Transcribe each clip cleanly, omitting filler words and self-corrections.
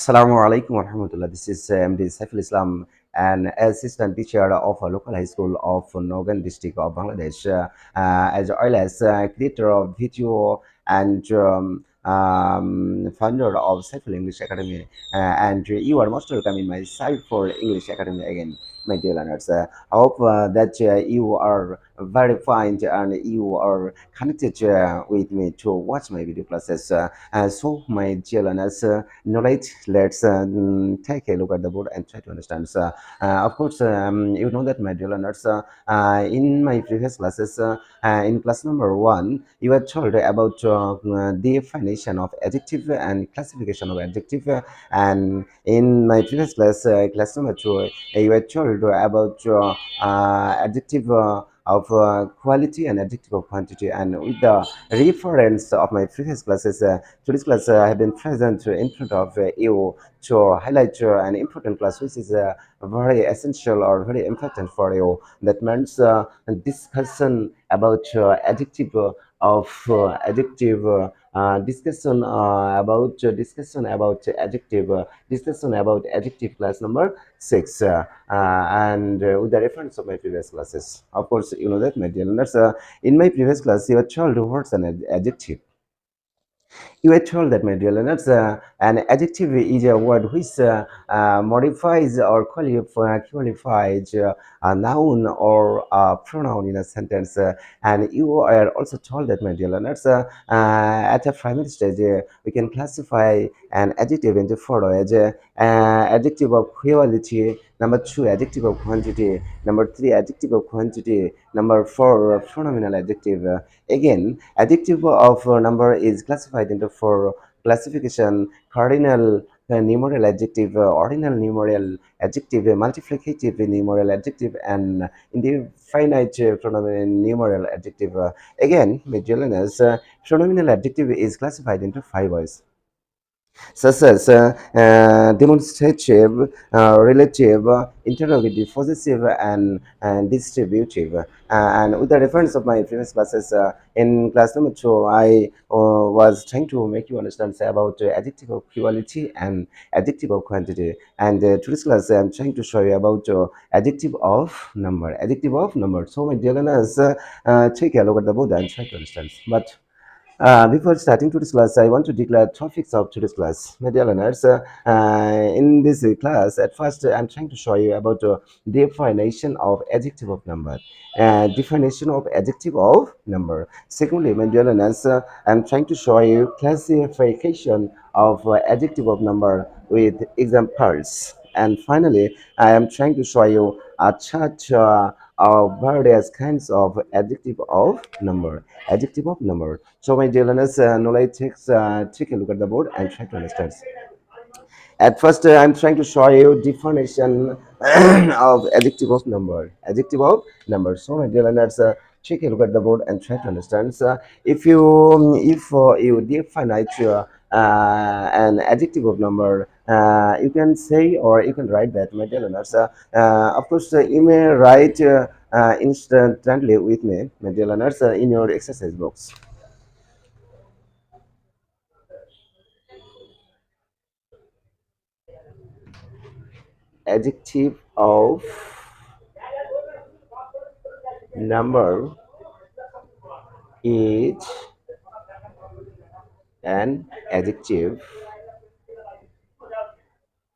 Assalamu alaikum warahmatullah. This is MD Saiful Islam, an assistant teacher of a local high school of Nogan district of Bangladesh, as well as creator of video and founder of Saiful English Academy. And you are most welcome in my Saiful English Academy again, my dear learners. I hope that you are very fine and you are connected with me to watch my video classes. So, my dear learners, knowledge, let's take a look at the board and try to understand. Of course, you know that, my dear learners, in my previous classes, in class number 1, you were told about definition of adjective and classification of adjective. And in my previous class, class number 2, you were told about adjective of quality and adjective of quantity. And with the reference of my previous classes, today's class I have been present in front of you to highlight an important class which is very essential or very important for you. That means discussion about adjective of adjective. Discussion about adjective discussion about adjective class number 6 and with the reference of my previous classes. Of course, you know that, my dear learners, in my previous class you were told what's an adjective. You were told that, my dear learners, an adjective is a word which modifies or qualifies a noun or a pronoun in a sentence. And you are also told that, my dear learners, at a primary stage, we can classify an adjective into four ways. Adjective of quality, number 2, adjective of quantity, number 3, adjective of quantity, number 4, pronominal adjective. Again, adjective of number is classified into four classification: cardinal numeral adjective, ordinal numeral adjective, multiplicative numeral adjective, and indefinite pronominal numeral adjective. Again, Magellan's pronominal adjective is classified into five ways, such as demonstrative, relative, interrogative, possessive, and distributive. And with the reference of my previous classes, in class number 2, I was trying to make you understand about adjective of quality and adjective of quantity. And today's class, I'm trying to show you about adjective of number. Adjective of number. So, my dear learners, take a look at the board and try to understand. But before starting today's class, I want to declare topics of today's class. My dear learners, in this class, at first, I'm trying to show you about definition of adjective of number. Definition of adjective of number. Secondly, my dear learners, I'm trying to show you classification of adjective of number with examples. And finally, I am trying to show you a chart of various kinds of adjective of number. Adjective of number. So, my dear learners, now let's take a look at the board and try to understand. At first, I'm trying to show you definition of adjective of number. Adjective of number. So, my dear learners, take a look at the board and try to understand. If you define an adjective of number, you can say or you can write that, my dear learners. Of course, you may write instantly with me, my dear learners, in your exercise box. Adjective of number is an adjective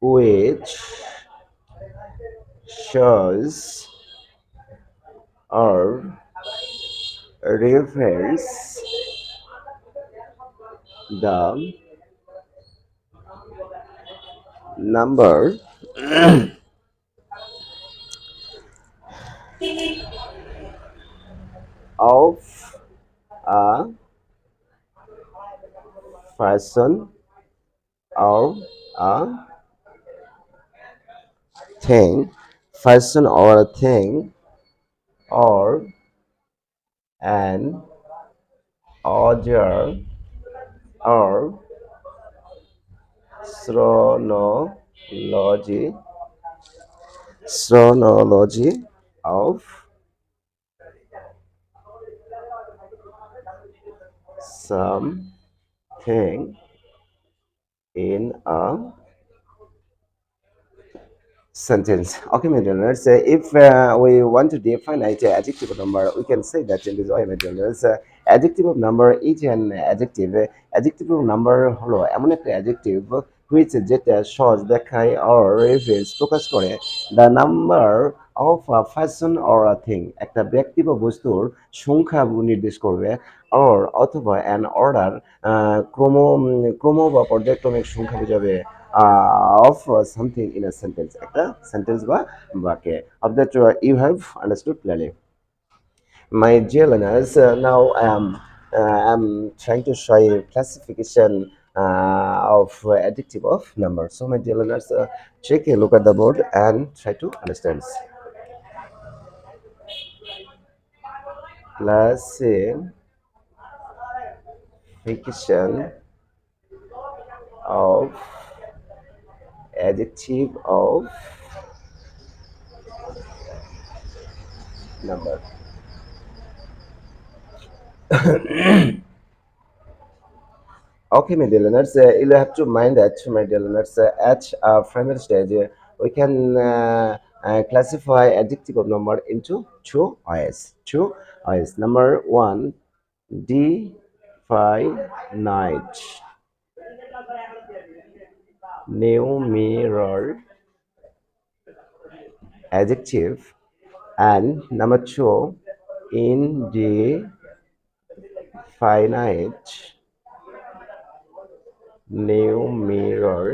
which shows or refers the number of a person or a thing, person or a thing, or an order or chronology chronology of something in a sentence. Okay, my dear learners, if we want to define an adjective of number, we can say that in this way, my dear learners. Adjective of number is an adjective. Adjective of number হলো এমন একটা adjective which যেটা shows দেখায় or reveals প্রকাশ করে the number of a person or a thing একটা ব্যক্তি বা বস্তুর সংখ্যা নির্দেশ করবে or অথবা an order ক্রম বা পর্যায়ক্রমিক সংখ্যা বোঝাবে of something in a sentence একটা sentence বা বাক্যে of that you have understood clearly. My dear learners, now I'm trying to show you classification of adjective of number. So my dear learners, take a look at the board and try to understand. Classification of adjective of number. Okay, my dear learners, you'll have to mind that, my dear learners, at our primary stage, we can classify adjective of number into two ways. Two ways. Number one, definite, numeral adjective, and number two, indefinite numeral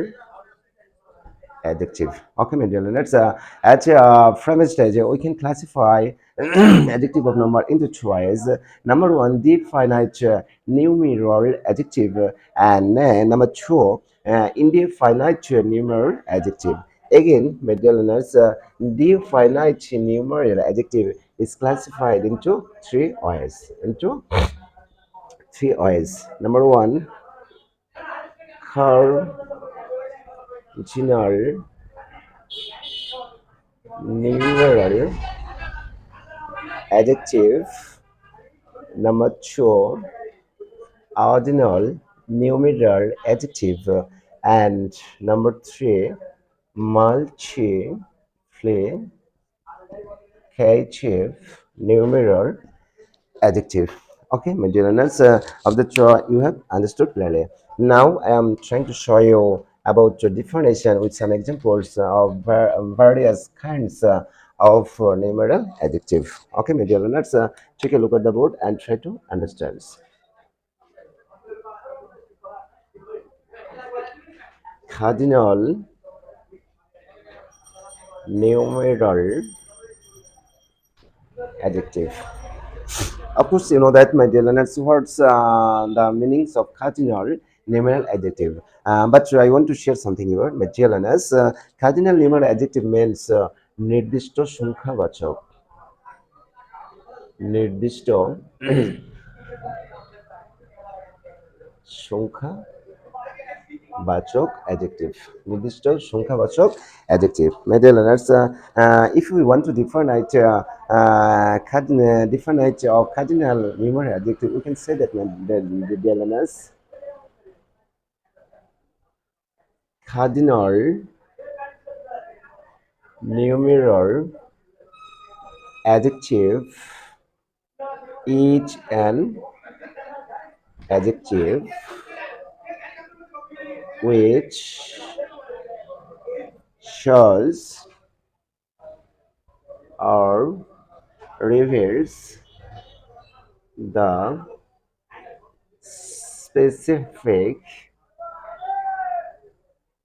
adjective. Okay, my dear learners, at primary stage, we can classify adjective of number into two ways. Number one, definite numeral adjective, and number two, indefinite numeral adjective. Again, my dear learners, definite numeral adjective is classified into three ways. Number one, cardinal numeral adjective. Number two, ordinal numeral adjective. And number three, multiplicative numeral adjective. Okay, my dear learners, of the two you have understood clearly. Now I am trying to show you about the definition with some examples of various kinds of numeral adjective. Okay, my dear learners, take a look at the board and try to understand. Cardinal numeral adjective. Of course, you know that, my dear learners, what's the meanings of cardinal numeral adjective. But I want to share something here, my dear learners. Cardinal numeral adjective means নির্দিষ্ট সংখ্যাবাচক নির্দিষ্ট সংখ্যাবাচক adjective. নির্দিষ্ট সংখ্যাবাচক adjective. My dear learners, if we want to define it, of cardinal numeral adjective, we can say that, my dear learners, cardinal numeral adjective is an adjective which shows or reveals the specific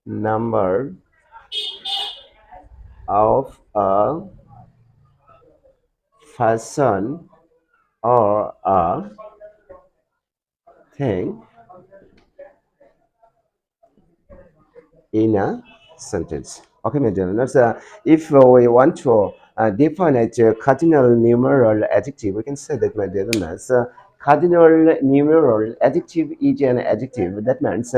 number of a person or a thing in a sentence. Okay, my dear learners, if we want to define a cardinal numeral adjective, we can say that, my dear learners, cardinal numeral adjective is an adjective that means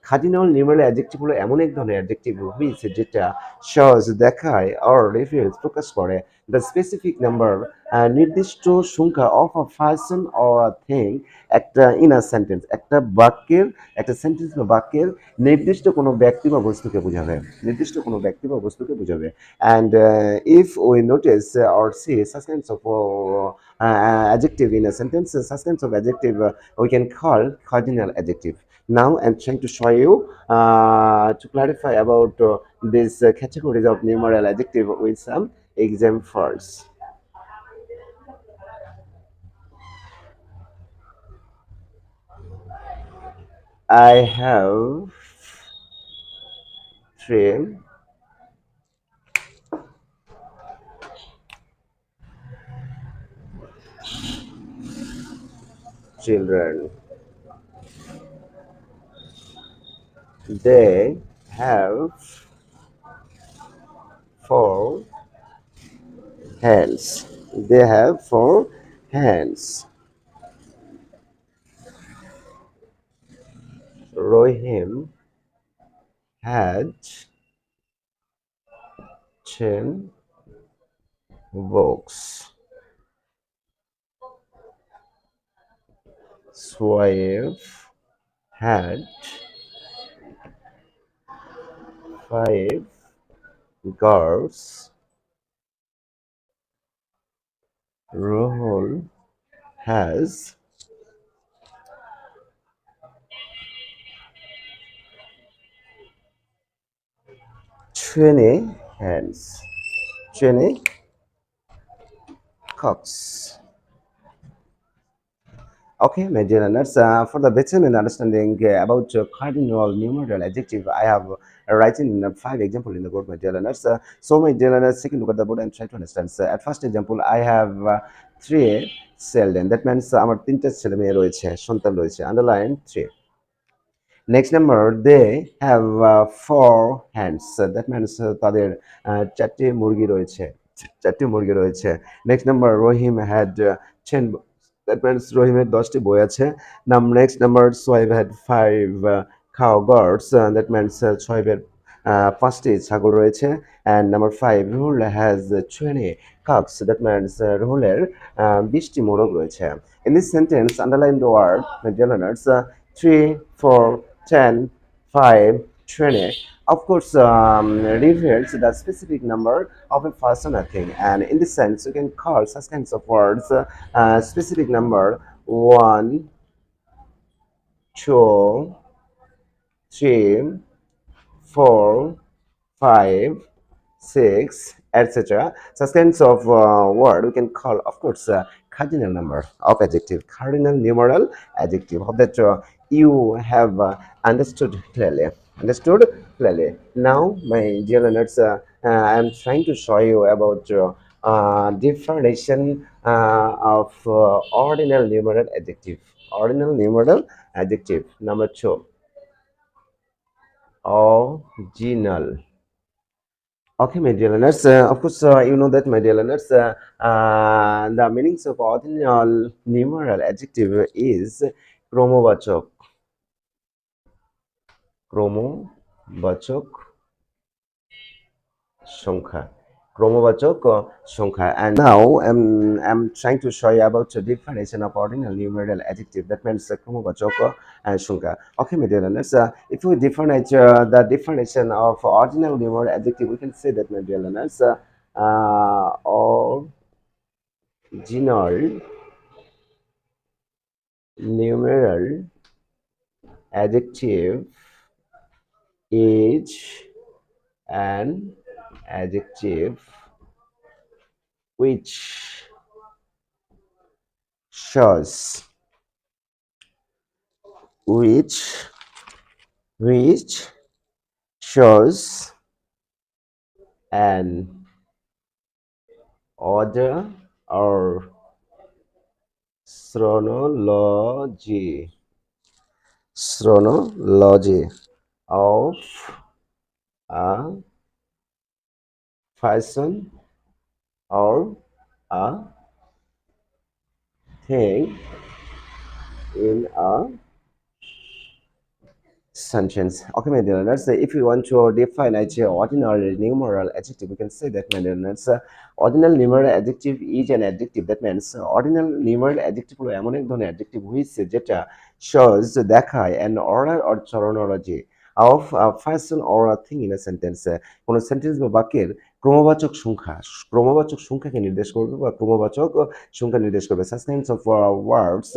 cardinal numeral adjective হলো এমন এক ধরনের adjective which যেটা shows দেখায় or reveals প্রকাশ করে the specific number নির্দিষ্ট সংখ্যা of a person or a thing একটা ইন আ সেন্টেন্স একটা বাক্যের একটা সেন্টেন্স বা বাক্যের নির্দিষ্ট কোনো ব্যক্তি বা বস্তুকে বোঝাবে নির্দিষ্ট কোনো ব্যক্তি বা বস্তুকে বোঝাবে and if we notice or see such kinds of adjective in a sentence such kinds of adjective we can call cardinal adjective. Now I'm trying to show you to clarify about these categories of numeral adjective with some examples. I have three children. They have four hands. They have four hands. Rohim had 10 books. Swaif had 5 girls. Rahul has 20 hands. 20 cocks. Okay, my dear learners, for the better understanding about cardinal numeral adjective, I have written 5 examples in the board, my dear learners. So, my dear learners, take a look at the board and try to understand. At first example, I have 3 children. That means আমার তিনটা ছেলে মেয়ে রয়েছে, সন্তান রয়েছে. Underline 3. Next number, they have 4 hands. That means তাদের চারটি মুরগি রয়েছে. চারটি মুরগি রয়েছে. Next number, Rohim had 10. That means রহিমের 10টি বই আছে. Next number, Sohaib had 5 cow goats. That means সোহেবের 5টি ছাগল রয়েছে. And number 5, Rahul has 20 cocks. That means রাহুলের 20টি মোরগ রয়েছে. In this sentence, underline the word, my dear learners, 3, 4, 10, 5, 20. Of course, reveals the specific number of a person or thing. And in this sense, you can call such kinds of words specific number 1, 2, 3, 4, 5, 6, etc. Such kinds of word we can call, of course, cardinal number of adjective, cardinal numeral adjective. Hope that you have understood clearly. Understood clearly. Now, my dear learners, I am trying to show you about definition of ordinal numeral adjective. Ordinal numeral adjective. Number 2. Original. Okay, my dear learners, of course, you know that, my dear learners, the meanings of ordinal numeral adjective is ক্রমবাচক, ক্রমবাচক সংখ্যা, ক্রমবাচক সংখ্যা. And now I'm trying to show you about the definition of ordinal numeral adjective. That means ক্রমবাচক সংখ্যা. Okay, my dear learners, if we define the definition of ordinal numeral adjective, we can say that, my dear learners, ordinal numeral adjective is an adjective which shows which which shows an order or chronology of a person or a thing in a sentence. Okay, my dear learners, if you want to define as a ordinary numeral adjective, we can say that, my dear learners, ordinal numeral adjective is an adjective. That means ordinal numeral adjective হলো এমন এক ধরনের adjective which যেটা shows দেখায় an order or chronology of a person or a thing in a sentence. কোনো sentence বা বাক্যের ক্রমবাচক সংখ্যাকে নির্দেশ করবে বা ক্রমবাচক সংখ্যা নির্দেশ করবে. Such kinds of words,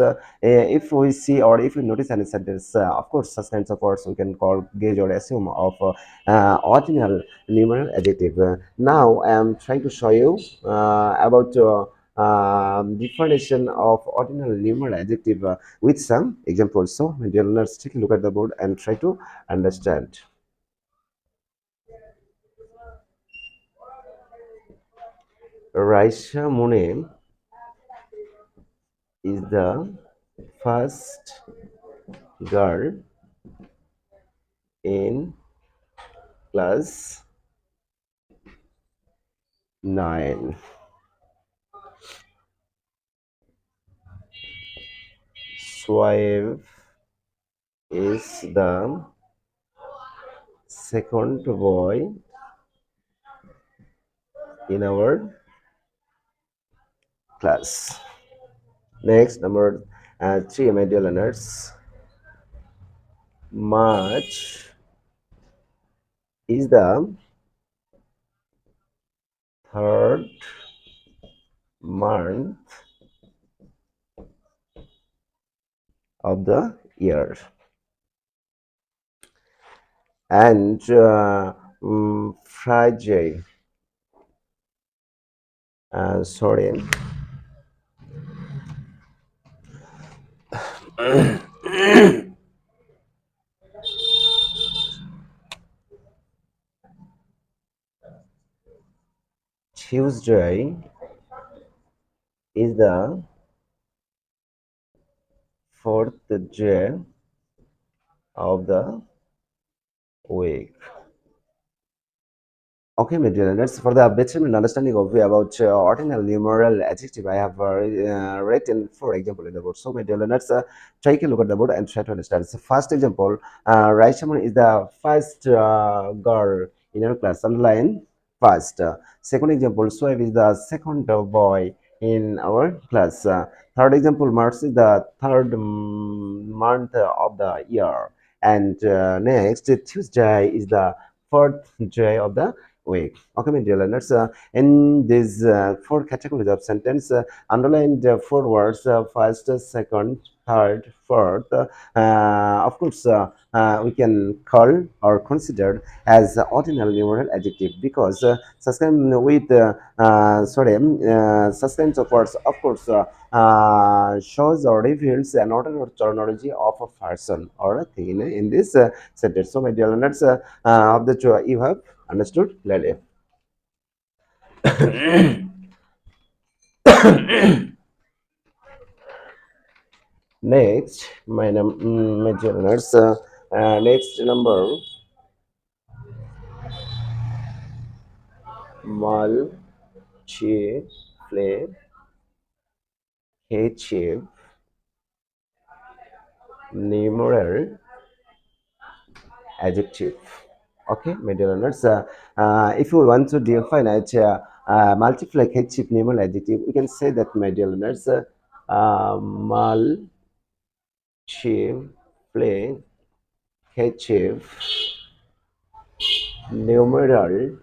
if we see or if we notice any sentence, of course, such kinds of words we can call, gauge, or assume of ordinal numeral adjective. Now I am trying to show you about definition of ordinal numeral adjective with some examples. So, my dear learners, take a look at the board and try to understand. Raisha Mune is the first girl in class 9. Suaib is the second boy in our class. Next, number 3, my dear learners. March is the third month of the year. And Friday, sorry, Tuesday is the fourth day of the week. Okay, my dear learners, for the better understanding of about ordinal numeral adjective, I have written, for example, in the board. So, my dear learners, take a look at the board and try to understand. So, first example, Raishaman is the first girl in your class. Underline first. Second example, Suaib is the second boy in our class. Third example, March is the third month of the year. And next, Tuesday is the fourth day of the week. Okay, my dear learners, in these four categories of sentence, underline the four words: first, second, third, fourth. Of course, we can call or consider as ordinal numeral adjective because such kind with such kinds of words, of course, shows or reveals an order or chronology of a person or a thing in this sentence. So, my dear learners, of the two, you have understood clearly. Next, my dear learners, next number, multiplicative numeral adjective. Okay, my dear learners, if you want to define it, multiplicative numeral adjective, we can say that, my dear learners, multiplicative numeral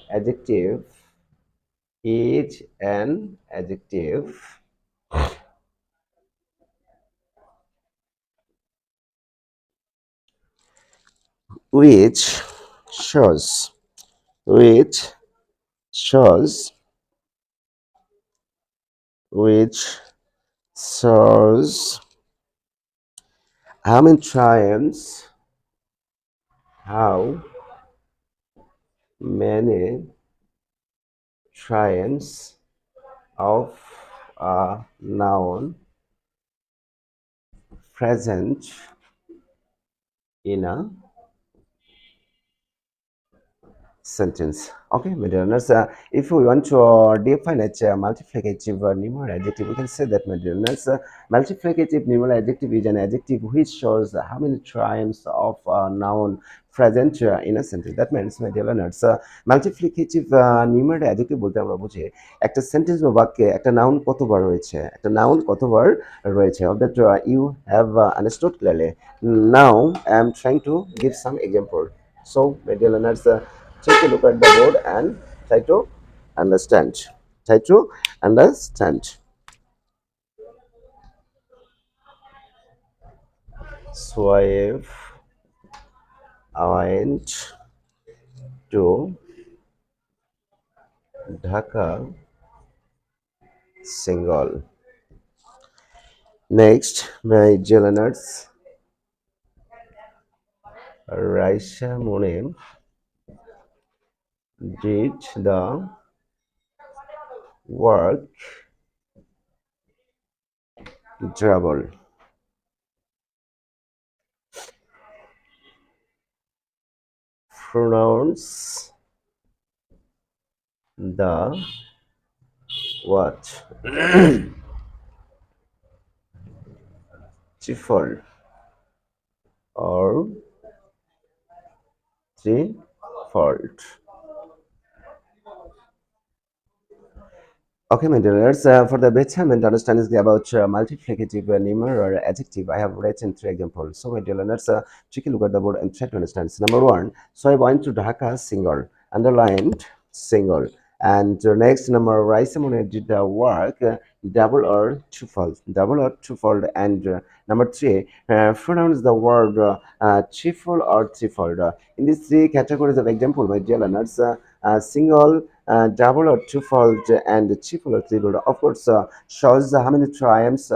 adjective is an adjective which shows which shows which shows how many times how many times of a noun present in a sentence. Okay, my dear learners, if we want to define a multiplicative numeral adjective, we can say that, my dear learners, multiplicative numeral adjective is an adjective which shows how many times of a noun present in a sentence. That means, my dear learners, multiplicative numeral adjective বলতে আমরা বুঝি একটা sentence বা বাক্যে একটা noun কতবার রয়েছে, একটা নাউন কতবার রয়েছে. Of that you have understood clearly. Now I am trying to give some example. So, my dear learners, take a look at the board and try to understand. Try to understand. Swipe went to Dhaka single. Next, my dear learners, Raisha Munim did the work double. Pronounce the what? Default or default. Okay, my dear learners, for the betterment understanding about multiplicative numeral or adjective, I have written three examples. So, my dear learners, take a look at the board and try to understand. So, number one, so I went to Dhaka single, underlined single. And next number, Raisamune did the work double or twofold. And number three, pronounce the word triple or threefold. In these three categories of example, my dear learners, single, double or twofold, and triple or threefold, of course, shows how many triumphs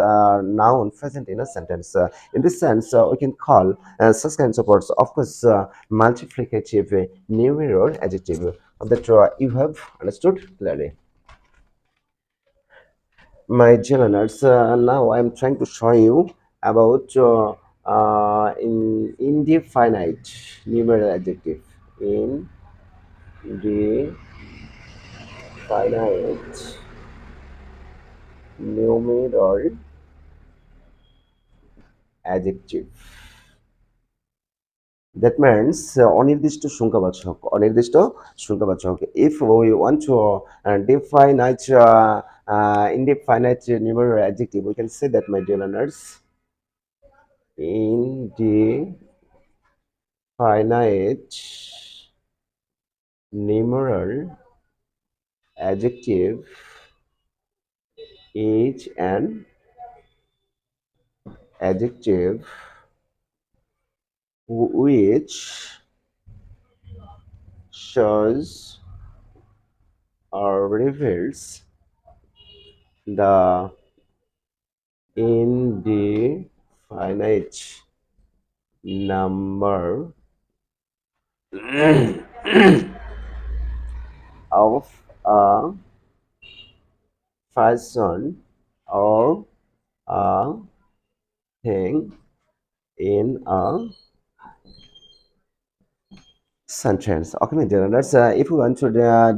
noun present in a sentence. In this sense, we can call such kinds of words, of course, multiplicative numeral adjective. That you have understood clearly. My dear learners, now I'm trying to show you about in indefinite numeral adjective. Indefinite numeral adjective. That means অনির্দিষ্ট সংখ্যাবাচক. If we want to define indefinite numeral adjective, we can say that, my dear learners, indefinite numeral adjective is an adjective which shows or reveals the indefinite number of a person or a thing in a sentence. Okay, my dear learners, if we want to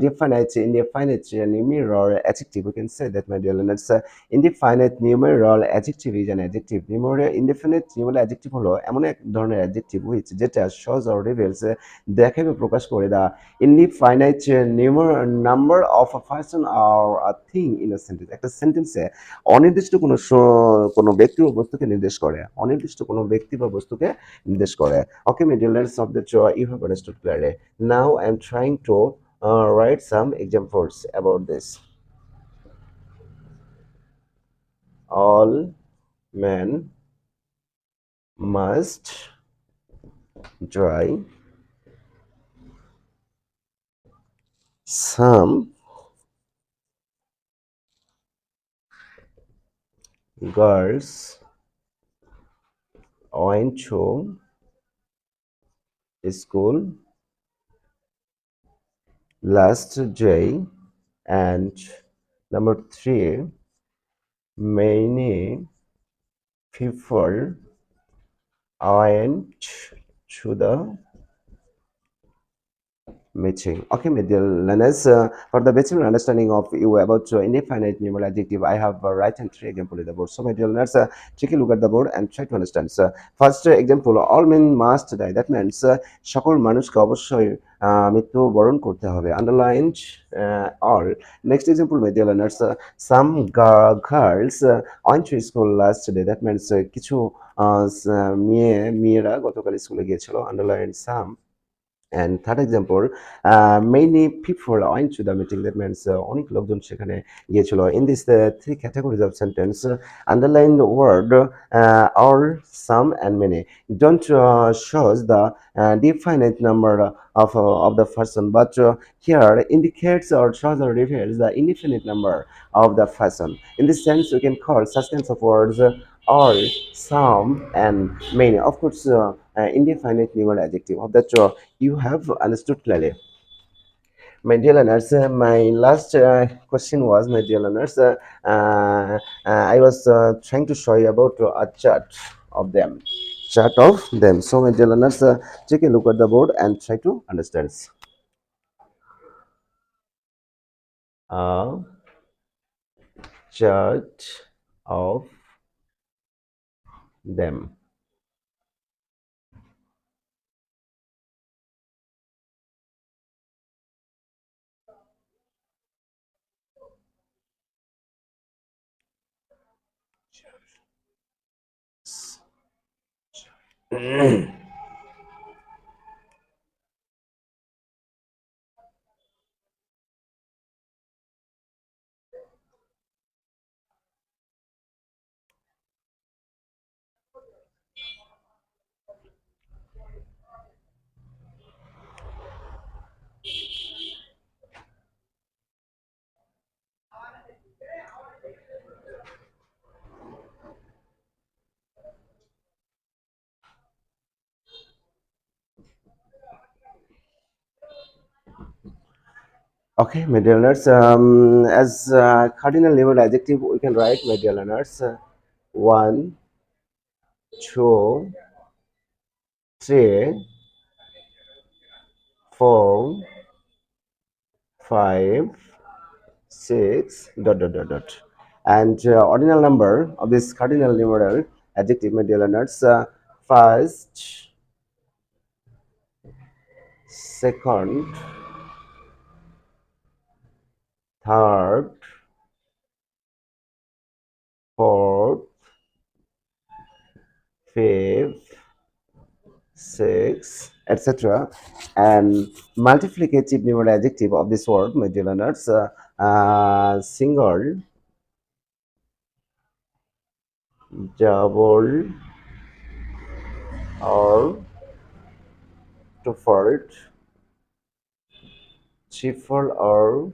define it indefinite numeral adjective, we can say that, my dear learners, indefinite numeral adjective is an adjective. Indefinite numeral adjective হলো এমন এক ধরনের adjective which যেটা shows or reveals দেখাবে প্রকাশ করে the indefinite number of a person or a thing in a sentence. একটা সেন্টেন্সে অনির্দিষ্ট কোনো ব্যক্তি বা বস্তুকে নির্দেশ করে, অনির্দিষ্ট কোনো ব্যক্তি বা বস্তুকে নির্দেশ করে. Okay, my dear learners of the joy, you have understood clearly. Now I am trying to write some examples about this. All men must try. Some girls went to school last day. And number three, many people went to the meeting. Okay, my dear learners, for the better understanding of you about indefinite numeral adjective, I have written three examples in the board. So, my dear learners, take a look at the board and try to understand. So, first example, all men must die. That means সকল মানুষকে অবশ্যই মৃত্যু বরণ করতে হবে। Underlined all. Next example, my dear learners, some girls went to school last day. That means কিছু মেয়েরা গতকাল স্কুলে গিয়েছিল। Underlined some. And third example, many people went to the meeting. That means অনেক লোকজন সেখানে গিয়েছিল. In this three categories of sentence, underline the word all, some, and many. Don't shows the definite number of the person, but here indicates or shows or reveals the indefinite number of the person. In this sense, we can call such kinds of words all, some, and many. Of course, indefinite numeral adjective of that you have understood clearly. My dear learners, my last question was, my dear learners, I was trying to show you about a chart of them. Chart of them. So, my dear learners, take a look at the board and try to understand. A chart of them. Okay, my dear learners, as cardinal numeral adjective, we can write, my dear learners, one, two, three, four, five, six, dot, dot, dot, dot. And ordinal number of this cardinal numeral adjective, my dear learners, first, second, third, fourth, fifth, sixth, etc. And multiplicative numeral adjective of this word, my dear learners, single, double, or twofold, threefold, or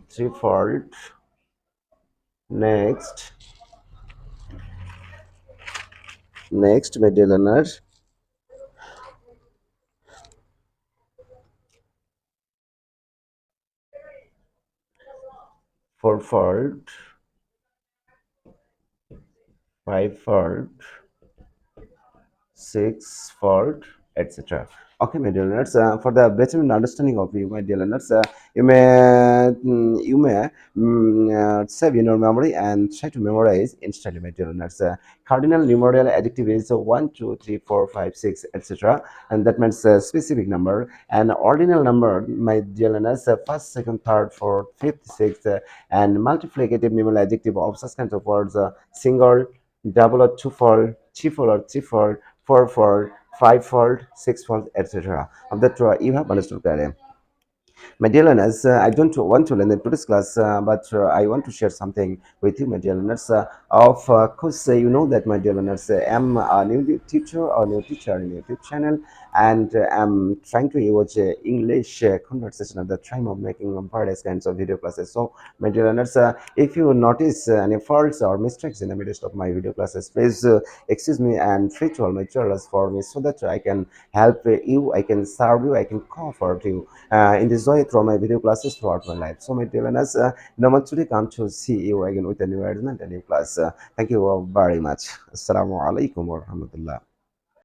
threefold. Next, my dear learners, fourfold, fivefold, sixfold, etc. Okay, my dear learners, for the better understanding of you, my dear learners, you may save in your memory and try to memorize instantly, my dear learners. Cardinal numeral adjective is 1, 2, 3, 4, 5, 6, etc. And that means a specific number. And ordinal number, my dear learners, first, second, third, fourth, fifth, sixth, and multiplicative numeral adjective of such kinds of words, single, double or twofold, threefold or threefold, fourfold, fivefold, sixfold, etc. Of that you have understood clearly. My dear learners, I don't want to learn in today's class, but I want to share something with you, my dear learners. Of course, you know that, my dear learners, I'm a new teacher or new teacher in YouTube channel, and I'm trying to use English conversation at the time of making various kinds of video classes. So, my dear learners, if you notice any faults or mistakes in the midst of my video classes, please excuse me and free to all my channels for me, so that I can help you, I can serve you, I can comfort you in this way through my video classes throughout my life. So, my dear learners, no much today come to see you again with a new arrangement and new class. Thank you very much. Assalamu alaikum wa rahmatullah.